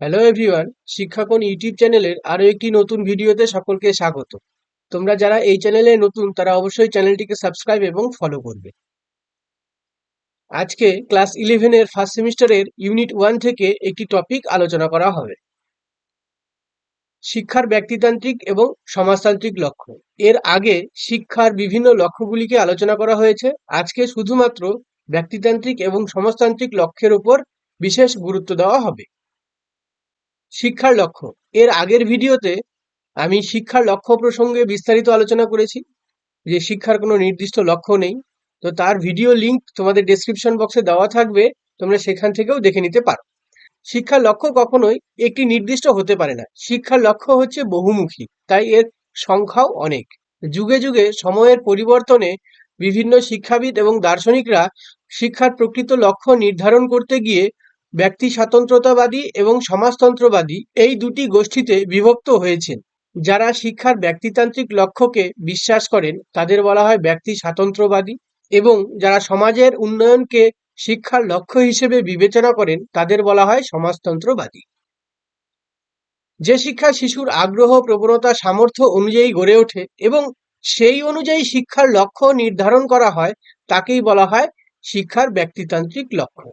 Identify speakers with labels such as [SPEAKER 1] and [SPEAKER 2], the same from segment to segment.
[SPEAKER 1] Hello everyone, শিক্ষাকোণ YouTube চ্যানেলের আরো একটি নতুন ভিডিওতে সকলকে স্বাগত। তোমরা যারা এই চ্যানেলে নতুন তারা অবশ্যই চ্যানেলটিকে সাবস্ক্রাইব এবং ফলো করবে। আজকে ক্লাস 11 এর ফার্স্ট সেমিস্টারের ইউনিট 1 থেকে একটি টপিক আলোচনা করা হবে, শিক্ষার ব্যক্তিতান্ত্রিক এবং সমাজতান্ত্রিক লক্ষ্য। এর আগে শিক্ষার বিভিন্ন লক্ষ্যগুলিকে আলোচনা করা হয়েছে। আজকে শুধুমাত্র ব্যক্তিতান্ত্রিক এবং সমাজতান্ত্রিক লক্ষ্যের উপর বিশেষ গুরুত্ব দেওয়া হবে। শিক্ষার লক্ষ্য, এর আগের ভিডিওতে আমি শিক্ষার লক্ষ্য প্রসঙ্গে বিস্তারিত আলোচনা করেছি যে শিক্ষার কোনো নির্দিষ্ট লক্ষ্য নেই। তো তার ভিডিও লিংক তোমাদের ডেসক্রিপশন বক্সে দেওয়া থাকবে, তোমরা সেখান থেকেও দেখে নিতে পারো। শিক্ষার লক্ষ্য কখনোই একটি নির্দিষ্ট হতে পারে না। শিক্ষার লক্ষ্য হচ্ছে বহুমুখী, তাই এর সংখ্যাও অনেক। যুগে যুগে সময়ের পরিবর্তনে বিভিন্ন শিক্ষাবিদ এবং দার্শনিকরা শিক্ষার প্রকৃত লক্ষ্য নির্ধারণ করতে গিয়ে ব্যক্তি স্বাতন্ত্রতাবাদী এবং সমাজতন্ত্রবাদী এই দুটি গোষ্ঠীতে বিভক্ত হয়েছেন। যারা শিক্ষার ব্যক্তিতান্ত্রিক লক্ষ্যকে বিশ্বাস করেন তাদের বলা হয় ব্যক্তি স্বাতন্ত্র্যবাদী, এবং যারা সমাজের উন্নয়নকে শিক্ষার লক্ষ্য হিসেবে বিবেচনা করেন তাদের বলা হয় সমাজতন্ত্রবাদী। যে শিক্ষা শিশুর আগ্রহ, প্রবণতা, সামর্থ্য অনুযায়ী গড়ে ওঠে এবং সেই অনুযায়ী শিক্ষার লক্ষ্য নির্ধারণ করা হয় তাকেই বলা হয় শিক্ষার ব্যক্তিতান্ত্রিক লক্ষ্য।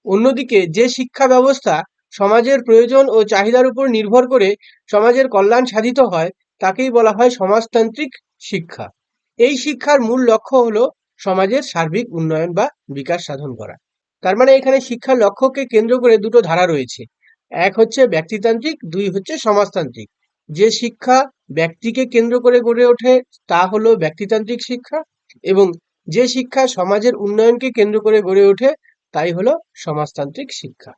[SPEAKER 1] অন্যদিকে যে শিক্ষা ব্যবস্থা সমাজের প্রয়োজন ও চাহিদার উপর নির্ভর করে সমাজের কল্যাণ সাধিত হয় তাকেই বলা হয় সমাজতান্ত্রিক শিক্ষা। এই শিক্ষার মূল লক্ষ্য হলো সমাজের সার্বিক উন্নয়ন বা বিকাশ সাধন করা। তার মানে এখানে শিক্ষার লক্ষ্যকে কেন্দ্র করে দুটো ধারা রয়েছে, এক হচ্ছে ব্যক্তিতান্ত্রিক, দুই হচ্ছে সমাজতান্ত্রিক। যে শিক্ষা ব্যক্তিকে কেন্দ্র করে গড়ে ওঠে তা হলো ব্যক্তিতান্ত্রিক শিক্ষা, এবং যে শিক্ষা সমাজের উন্নয়নকে কেন্দ্র করে গড়ে ওঠে তাই হলো সমাজতান্ত্রিক শিক্ষা।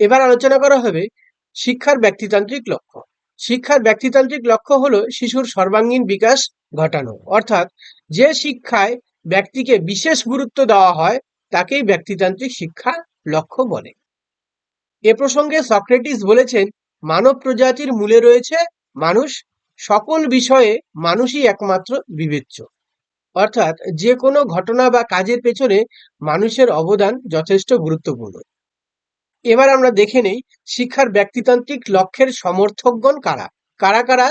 [SPEAKER 1] এবার আলোচনা করা হবে শিক্ষার ব্যক্তিতান্ত্রিক লক্ষ্য। শিক্ষার ব্যক্তিতান্ত্রিক লক্ষ্য হলো শিশুর সর্বাঙ্গীন বিকাশ ঘটানো, অর্থাৎ যে শিক্ষায় ব্যক্তিকে বিশেষ গুরুত্ব দেওয়া হয় তাকেই ব্যক্তিতান্ত্রিক শিক্ষা লক্ষ্য বলে। এ প্রসঙ্গে সক্রেটিস বলেছেন, মানব প্রজাতির মূলে রয়েছে মানুষ, সকল বিষয়ে মানুষই একমাত্র বিবেচ্য। অর্থাৎ যে কোনো ঘটনা বা কাজের পেছনে মানুষের অবদান যথেষ্ট গুরুত্বপূর্ণ। এবার আমরা দেখে নেই শিক্ষার ব্যক্তিতান্ত্রিক লক্ষ্যের সমর্থকগণ কারা কারা কারা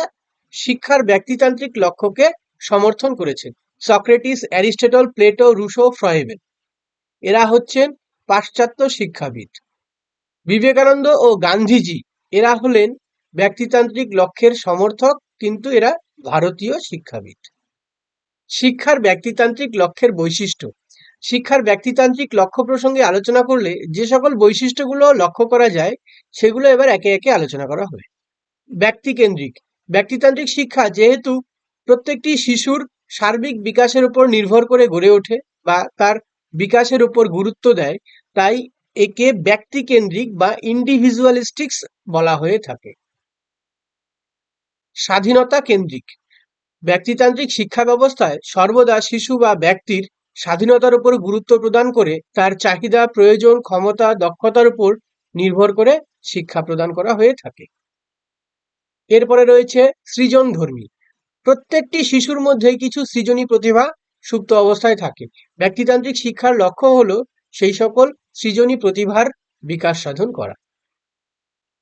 [SPEAKER 1] শিক্ষার ব্যক্তিতান্ত্রিক লক্ষ্যকে সমর্থন করেছেন। Socrates, Aristotle, Plato, Rousseau, Froebel এরা হচ্ছেন পাশ্চাত্য শিক্ষাবিদ। বিবেকানন্দ ও গান্ধীজি এরা হলেন ব্যক্তিতান্ত্রিক লক্ষ্যের সমর্থক, কিন্তু এরা ভারতীয় শিক্ষাবিদ। শিক্ষার ব্যক্তিতান্ত্রিক লক্ষ্যের বৈশিষ্ট্য। শিক্ষার ব্যক্তিতান্ত্রিক লক্ষ্য প্রসঙ্গে আলোচনা করলে যে সকল বৈশিষ্ট্যগুলো লক্ষ্য করা যায় সেগুলো এবার একে একে আলোচনা করা হবে। ব্যক্তিকেন্দ্রিক। ব্যক্তিতান্ত্রিক শিক্ষা যেহেতু প্রত্যেকটি শিশুর সার্বিক বিকাশের উপর নির্ভর করে গড়ে ওঠে বা তার বিকাশের উপর গুরুত্ব দেয়, তাই একে ব্যক্তিকেন্দ্রিক বা ইন্ডিভিজুয়ালিস্টিক্স বলা হয়ে থাকে। স্বাধীনতা কেন্দ্রিক। ব্যক্তিতান্ত্রিক শিক্ষা ব্যবস্থায় সর্বদা শিশু বা ব্যক্তির স্বাধীনতার উপর গুরুত্ব প্রদান করে তার চাহিদা, প্রয়োজন, ক্ষমতা, দক্ষতার উপর নির্ভর করে শিক্ষা প্রদান করা হয়ে থাকে। এরপরে রয়েছে সৃজনধর্মী। প্রত্যেকটি শিশুর মধ্যে কিছু সৃজনী প্রতিভা সুপ্ত অবস্থায় থাকে। ব্যক্তিতান্ত্রিক শিক্ষার লক্ষ্য হলো সেই সকল সৃজনী প্রতিভার বিকাশ সাধন করা।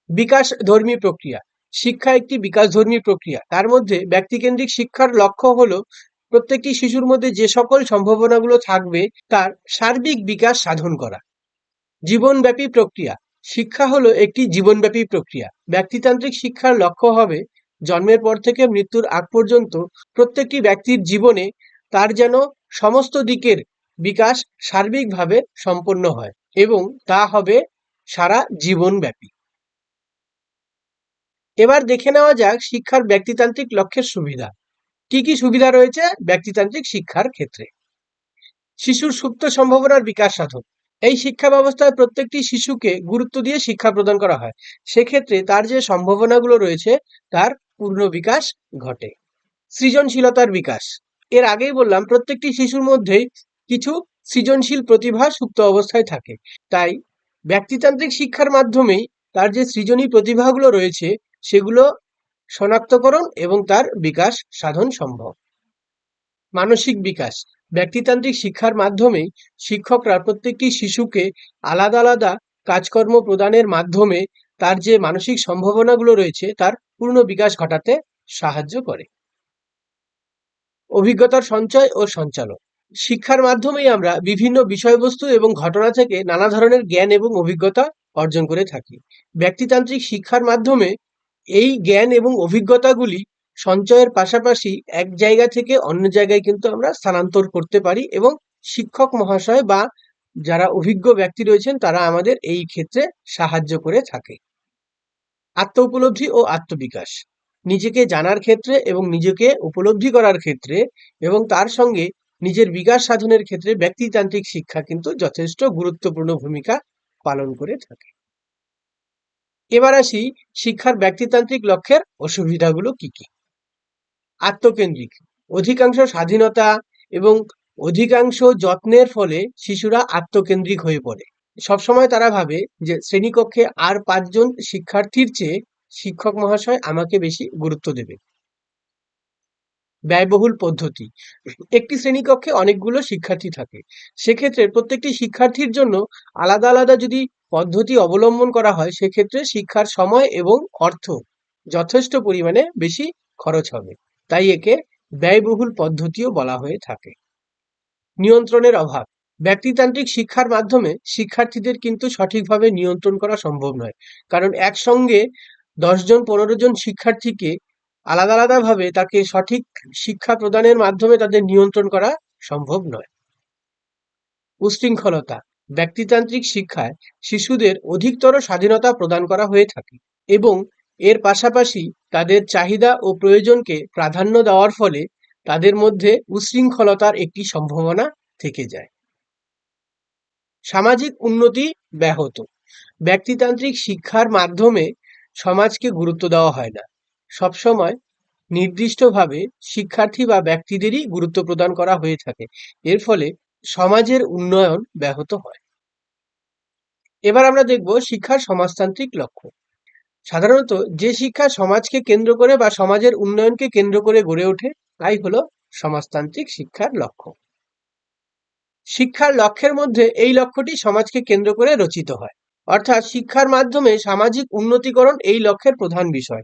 [SPEAKER 1] বিকাশ ধর্মী প্রক্রিয়া। শিক্ষা একটি বিকাশধর্মী প্রক্রিয়া। তার মধ্যে ব্যক্তিকেন্দ্রিক শিক্ষার লক্ষ্য হলো প্রত্যেকটি শিশুর মধ্যে যে সকল সম্ভাবনাগুলো থাকবে তার সার্বিক বিকাশ সাধন করা। জীবনব্যাপী প্রক্রিয়া। শিক্ষা হলো একটি জীবনব্যাপী প্রক্রিয়া। ব্যক্তিতান্ত্রিক শিক্ষার লক্ষ্য হবে জন্মের পর থেকে মৃত্যুর আগ পর্যন্ত প্রত্যেকটি ব্যক্তির জীবনে তার যেন সমস্ত দিকের বিকাশ সার্বিকভাবে সম্পন্ন হয় এবং তা হবে সারা জীবনব্যাপী। এবার দেখে নেওয়া যাক শিক্ষার ব্যক্তিতান্ত্রিক লক্ষ্যের সুবিধা। কি কি সুবিধা রয়েছে ব্যক্তিতান্ত্রিক শিক্ষার ক্ষেত্রে। শিশুর সুপ্ত সম্ভাবনার বিকাশ সাধন। এই শিক্ষা ব্যবস্থায় প্রত্যেকটি শিশুকে গুরুত্ব দিয়ে শিক্ষা প্রদান করা হয়, সেক্ষেত্রে তার যে সম্ভাবনাগুলো রয়েছে তার পূর্ণ বিকাশ ঘটে। সৃজনশীলতার বিকাশ। এর আগেই বললাম প্রত্যেকটি শিশুর মধ্যেই কিছু সৃজনশীল প্রতিভা সুপ্ত অবস্থায় থাকে, তাই ব্যক্তিতান্ত্রিক শিক্ষার মাধ্যমেই তার যে সৃজনী প্রতিভাগুলো রয়েছে সেগুলো শনাক্তকরণ এবং তার বিকাশ সাধন সম্ভব। মানসিক বিকাশ। ব্যক্তিতান্ত্রিক শিক্ষার মাধ্যমেই শিক্ষকরা প্রত্যেকটি শিশুকে আলাদা আলাদা কাজকর্ম প্রদানের মাধ্যমে তার যে মানসিক সম্ভাবনাগুলো রয়েছে তার পূর্ণ বিকাশ ঘটাতে সাহায্য করে। অভিজ্ঞতার সঞ্চয় ও সঞ্চালন। শিক্ষার মাধ্যমেই আমরা বিভিন্ন বিষয়বস্তু এবং ঘটনা থেকে নানা ধরনের জ্ঞান এবং অভিজ্ঞতা অর্জন করে থাকি। ব্যক্তিতান্ত্রিক শিক্ষার মাধ্যমে এই জ্ঞান এবং অভিজ্ঞতাগুলি সঞ্চয়ের পাশাপাশি এক জায়গা থেকে অন্য জায়গায় কিন্তু আমরা স্থানান্তর করতে পারি এবং শিক্ষক মহাশয় বা যারা অভিজ্ঞ ব্যক্তি রয়েছেন তারা আমাদের এই ক্ষেত্রে সাহায্য করে থাকে। আত্ম উপলব্ধি ও আত্মবিকাশ। নিজেকে জানার ক্ষেত্রে এবং নিজেকে উপলব্ধি করার ক্ষেত্রে এবং তার সঙ্গে নিজের বিকাশ সাধনের ক্ষেত্রে ব্যক্তিতান্ত্রিক শিক্ষা কিন্তু যথেষ্ট গুরুত্বপূর্ণ ভূমিকা পালন করে থাকে। এবার আসি শিক্ষার ব্যক্তিতান্ত্রিক লক্ষ্যের অসুবিধাগুলো কি কি। আত্মকেন্দ্রিক। অধিকাংশ স্বাধীনতা এবং অধিকাংশ যত্নের ফলে শিশুরা আত্মকেন্দ্রিক হয়ে পড়ে। সবসময় তারা ভাবে যে শ্রেণীকক্ষে আর ৫ জন শিক্ষার্থীর চেয়ে শিক্ষক মহাশয় আমাকে বেশি গুরুত্ব দেবে। ব্যয়বহুল পদ্ধতি। একটি শ্রেণীকক্ষে অনেকগুলো শিক্ষার্থী থাকে, সেক্ষেত্রে প্রত্যেকটি শিক্ষার্থীর জন্য আলাদা আলাদা যদি পদ্ধতি অবলম্বন করা হয় সেক্ষেত্রে শিক্ষার সময় এবং অর্থ যথেষ্ট পরিমাণে বেশি খরচ হবে, তাই একে ব্যয়বহুল পদ্ধতিও বলা হয়ে থাকে। নিয়ন্ত্রণের অভাব। ব্যক্তিতান্ত্রিক শিক্ষার মাধ্যমে শিক্ষার্থীদের কিন্তু সঠিকভাবে নিয়ন্ত্রণ করা সম্ভব নয়, কারণ একসঙ্গে ১০ জন ১৫ জন শিক্ষার্থীকে আলাদা আলাদাভাবে তাকে সঠিক শিক্ষা প্রদানের মাধ্যমে তাদের নিয়ন্ত্রণ করা সম্ভব নয়। উশৃঙ্খলতা। ব্যক্তিতান্ত্রিক শিক্ষায় শিশুদের অধিকতর স্বাধীনতা প্রদান করা হয়ে থাকে এবং এর পাশাপাশি তাদের চাহিদা ও প্রয়োজনকে প্রাধান্য দেওয়ার ফলে তাদের মধ্যে উশৃঙ্খলতার একটি সম্ভাবনা থেকে যায়। সামাজিক উন্নতি ব্যাহত। ব্যক্তিতান্ত্রিক শিক্ষার মাধ্যমে সমাজকে গুরুত্ব দেওয়া হয় না, সবসময় নির্দিষ্টভাবে শিক্ষার্থী বা ব্যক্তিদেরই গুরুত্ব প্রদান করা হয়ে থাকে, এর ফলে সমাজের উন্নয়ন ব্যাহত হয়। এবার আমরা দেখব শিক্ষার সমাজতান্ত্রিক লক্ষ্য। সাধারণত যে শিক্ষা সমাজকে কেন্দ্র করে বা সমাজের উন্নয়নকে কেন্দ্র করে গড়ে ওঠে তাই হলো সমাজতান্ত্রিক শিক্ষার লক্ষ্য। শিক্ষার লক্ষ্যের মধ্যে এই লক্ষ্যটি সমাজকে কেন্দ্র করে রচিত হয়, অর্থাৎ শিক্ষার মাধ্যমে সামাজিক উন্নতিকরণ এই লক্ষ্যের প্রধান বিষয়।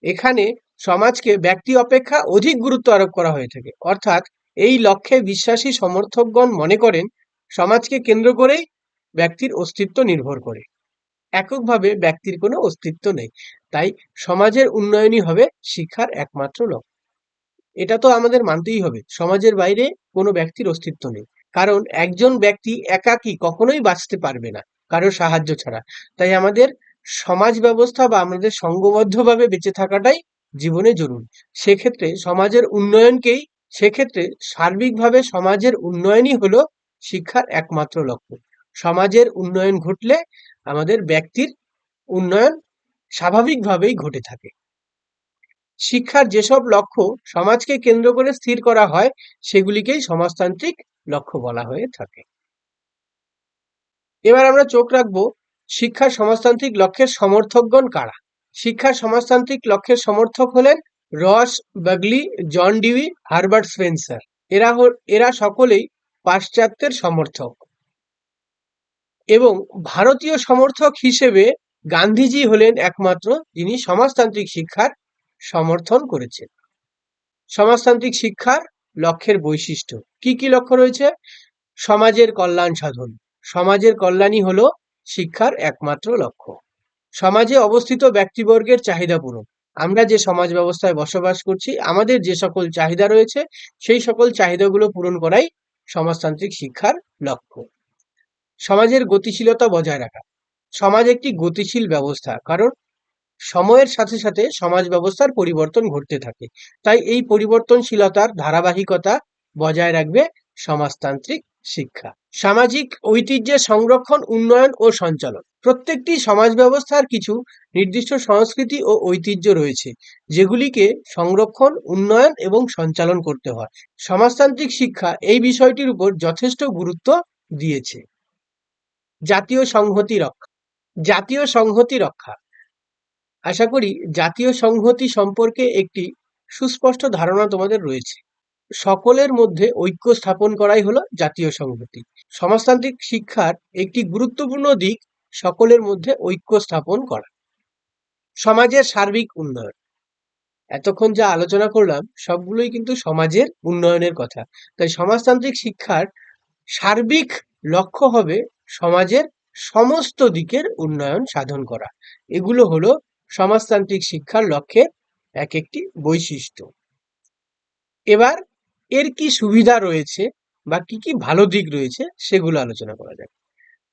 [SPEAKER 1] এখানে সমাজকে ব্যক্তি অপেক্ষা অধিক গুরুত্ব আরোপ করা হয়ে থাকে, অর্থাৎ এই লক্ষ্যে বিশ্বাসী সমর্থকগণ মনে করেন সমাজকে কেন্দ্র করেই ব্যক্তির অস্তিত্ব নির্ভর করে, এককভাবে ব্যক্তির কোনো অস্তিত্ব নেই, তাই সমাজের উন্নয়নই হবে শিক্ষার একমাত্র লক্ষ্য। এটা তো আমাদের মানতেই হবে, সমাজের বাইরে কোনো ব্যক্তির অস্তিত্ব নেই, কারণ একজন ব্যক্তি একাকী কখনোই বাঁচতে পারবে না কারোর সাহায্য ছাড়া। তাই আমাদের সমাজ ব্যবস্থা বা আমাদের সংঘবদ্ধভাবে বেঁচে থাকাটাই জীবনে জরুরি। সেক্ষেত্রে সমাজের উন্নয়নকেই সেক্ষেত্রে সার্বিকভাবে সমাজের উন্নয়নই হলো শিক্ষার একমাত্র লক্ষ্য। সমাজের উন্নয়ন ঘটলে আমাদের ব্যক্তির উন্নয়ন স্বাভাবিকভাবেই ঘটে থাকে। শিক্ষার যেসব লক্ষ্য সমাজকে কেন্দ্র করে স্থির করা হয় সেগুলিকেই সমাজতান্ত্রিক লক্ষ্য বলা হয়ে থাকে। এবার আমরা চোখ রাখবো শিক্ষার সমাজতান্ত্রিক লক্ষ্যের সমর্থকগণ কারা। শিক্ষার সমাজতান্ত্রিক লক্ষ্যের সমর্থক হলেন রস Bagri, John Dewey, Herbert Spencer. এরা সকলেই পাশ্চাত্যের সমর্থক এবং ভারতীয় সমর্থক হিসেবে গান্ধীজি হলেন একমাত্র যিনি সমাজতান্ত্রিক শিক্ষার সমর্থন করেছেন। সমাজতান্ত্রিক শিক্ষার লক্ষ্যের বৈশিষ্ট্য কি কি লক্ষ্য রয়েছে? সমাজের কল্যাণ সাধন। সমাজের কল্যাণই হলো শিক্ষার একমাত্র লক্ষ্য। সমাজে অবস্থিত ব্যক্তিবর্গের চাহিদা পূরণ। আমরা যে সমাজ ব্যবস্থায় বসবাস করছি আমাদের যে সকল চাহিদা রয়েছে সেই সকল চাহিদাগুলো পূরণ করাই সমাজতান্ত্রিক শিক্ষার লক্ষ্য। সমাজের গতিশীলতা বজায় রাখা। সমাজ একটি গতিশীল ব্যবস্থা, কারণ সময়ের সাথে সাথে সমাজ ব্যবস্থার পরিবর্তন ঘটতে থাকে, তাই এই পরিবর্তনশীলতার ধারাবাহিকতা বজায় রাখবে সমাজতান্ত্রিক শিক্ষা। সামাজিক ঐতিহ্যের সংরক্ষণ, উন্নয়ন ও সঞ্চালন। প্রত্যেকটি সমাজ ব্যবস্থার কিছু নির্দিষ্ট সংস্কৃতি ও ঐতিহ্য রয়েছে যেগুলিকে সংরক্ষণ, উন্নয়ন এবং সঞ্চালন করতে হয়। সমাজতান্ত্রিক শিক্ষা এই বিষয়টির উপর যথেষ্ট গুরুত্ব দিয়েছে। জাতীয় সংহতি রক্ষা। জাতীয় সংহতি রক্ষা। আশা করি জাতীয় সংহতি সম্পর্কে একটি সুস্পষ্ট ধারণা তোমাদের রয়েছে। সকলের মধ্যে ঐক্য স্থাপন করাই হলো জাতীয় সংহতি। সমাজতান্ত্রিক শিক্ষার একটি গুরুত্বপূর্ণ দিক সকলের মধ্যে ঐক্য স্থাপন করা। সমাজের সার্বিক উন্নয়ন, এতক্ষণ যা আলোচনা করলাম সবগুলোই কিন্তু সমাজের উন্নয়নের কথা। তাই সমাজতান্ত্রিক শিক্ষার সার্বিক লক্ষ্য হবে সমাজের সমস্ত দিকের উন্নয়ন সাধন করা। এগুলো হলো সমাজতান্ত্রিক শিক্ষার লক্ষ্যের এক একটি বৈশিষ্ট্য। এবার এর কি সুবিধা রয়েছে বা কি কি ভালো দিক রয়েছে সেগুলো আলোচনা করা যাক।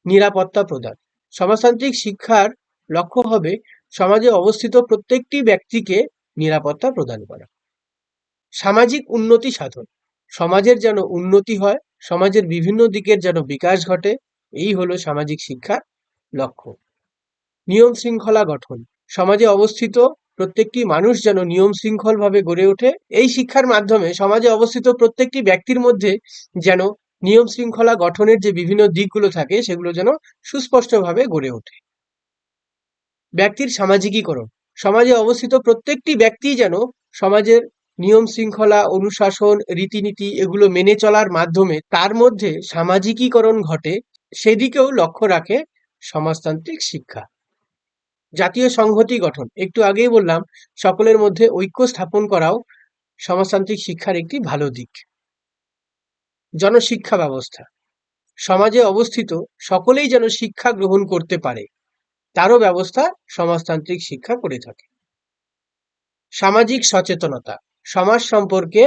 [SPEAKER 1] নিরাপত্তা প্রদান, সমাজতান্ত্রিক শিক্ষার লক্ষ্য হবে সমাজে অবস্থিত প্রত্যেকটি ব্যক্তিকে নিরাপত্তা প্রদান করা। সামাজিক উন্নতি সাধন, সমাজের যেন উন্নতি হয়, সমাজের বিভিন্ন দিকের যেন বিকাশ ঘটে, এই হলো সামাজিক শিক্ষার লক্ষ্য। নিয়ম শৃঙ্খলা গঠন, সমাজে অবস্থিত প্রত্যেকটি মানুষ যেন নিয়ম শৃঙ্খল ভাবে গড়ে ওঠে। এই শিক্ষার মাধ্যমে সমাজে অবস্থিত প্রত্যেকটি ব্যক্তির মধ্যে যেন নিয়ম শৃঙ্খলা গঠনের যে বিভিন্ন দিকগুলো থাকে সেগুলো যেন সুস্পষ্টভাবে গড়ে ওঠে। ব্যক্তির সামাজিকীকরণ, সমাজে অবস্থিত প্রত্যেকটি ব্যক্তি যেন সমাজের নিয়ম শৃঙ্খলা, অনুশাসন, রীতিনীতি এগুলো মেনে চলার মাধ্যমে তার মধ্যে সামাজিকীকরণ ঘটে, সেদিকেও লক্ষ্য রাখে সমাজতান্ত্রিক শিক্ষা। জাতীয় সংহতি গঠন, একটু আগেই বললাম সকলের মধ্যে ঐক্য স্থাপন করাও সমাজতান্ত্রিক শিক্ষার একটি ভালো দিক। জনশিক্ষা ব্যবস্থা, সমাজে অবস্থিত সকলেই যেন শিক্ষা গ্রহণ করতে পারে তারও ব্যবস্থা সমাজতান্ত্রিক শিক্ষা করে থাকে। সামাজিক সচেতনতা, সমাজ সম্পর্কে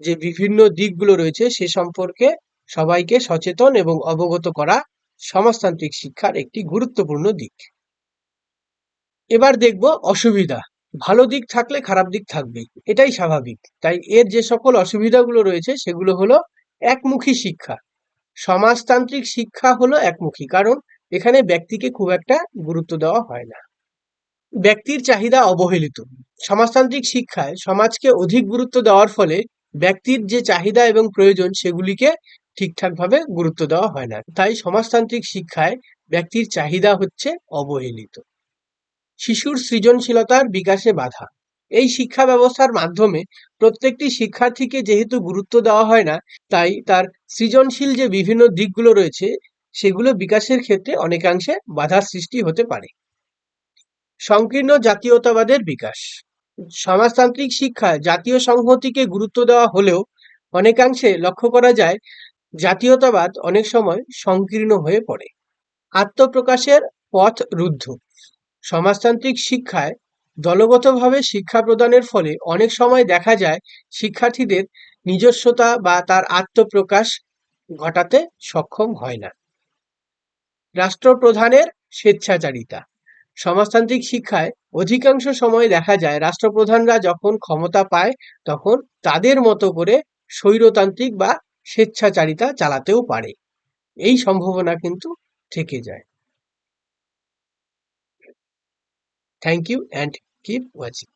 [SPEAKER 1] যে বিভিন্ন দিকগুলো রয়েছে সে সম্পর্কে সবাইকে সচেতন এবং অবগত করা সমাজতান্ত্রিক শিক্ষার একটি গুরুত্বপূর্ণ দিক। এবার দেখব অসুবিধা। ভালো দিক থাকলে খারাপ দিক থাকবেই, এটাই স্বাভাবিক। তাই এর যে সকল অসুবিধাগুলো রয়েছে সেগুলো হলো একমুখী শিক্ষা। সমাজতান্ত্রিক শিক্ষা হলো একমুখী, কারণ এখানে ব্যক্তিকে খুব একটা গুরুত্ব দেওয়া হয় না। ব্যক্তির চাহিদা অবহেলিত, সমাজতান্ত্রিক শিক্ষায় সমাজকে অধিক গুরুত্ব দেওয়ার ফলে ব্যক্তির যে চাহিদা এবং প্রয়োজন সেগুলিকে ঠিকঠাকভাবে গুরুত্ব দেওয়া হয় না। তাই সমাজতান্ত্রিক শিক্ষায় ব্যক্তির চাহিদা হচ্ছে অবহেলিত। শিশুর সৃজনশীলতার বিকাশে বাধা, এই শিক্ষা ব্যবস্থার মাধ্যমে প্রত্যেকটি শিক্ষার্থীকে যেহেতু গুরুত্ব দেওয়া হয় না, তাই তার সৃজনশীল যে বিভিন্ন দিকগুলো রয়েছে সেগুলো বিকাশের ক্ষেত্রে অনেকাংশে বাধার সৃষ্টি হতে পারে। সংকীর্ণ জাতীয়তাবাদের বিকাশ, সমাজতান্ত্রিক শিক্ষায় জাতীয় সংহতিকে গুরুত্ব দেওয়া হলেও অনেকাংশে লক্ষ্য করা যায় জাতীয়তাবাদ অনেক সময় সংকীর্ণ হয়ে পড়ে। আত্মপ্রকাশের পথ রুদ্ধ, সমাজতান্ত্রিক শিক্ষায় দলগতভাবে শিক্ষা প্রদানের ফলে অনেক সময় দেখা যায় শিক্ষার্থীদের নিজস্বতা বা তার আত্মপ্রকাশ ঘটাতে সক্ষম হয় না। রাষ্ট্রপ্রধানের স্বেচ্ছাচারিতা, সমাজতান্ত্রিক শিক্ষায় অধিকাংশ সময় দেখা যায় রাষ্ট্রপ্রধানরা যখন ক্ষমতা পায় তখন তাদের মতো করে স্বৈরতান্ত্রিক বা স্বেচ্ছাচারিতা চালাতেও পারে, এই সম্ভাবনা কিন্তু থেকে যায়। Thank you and keep watching.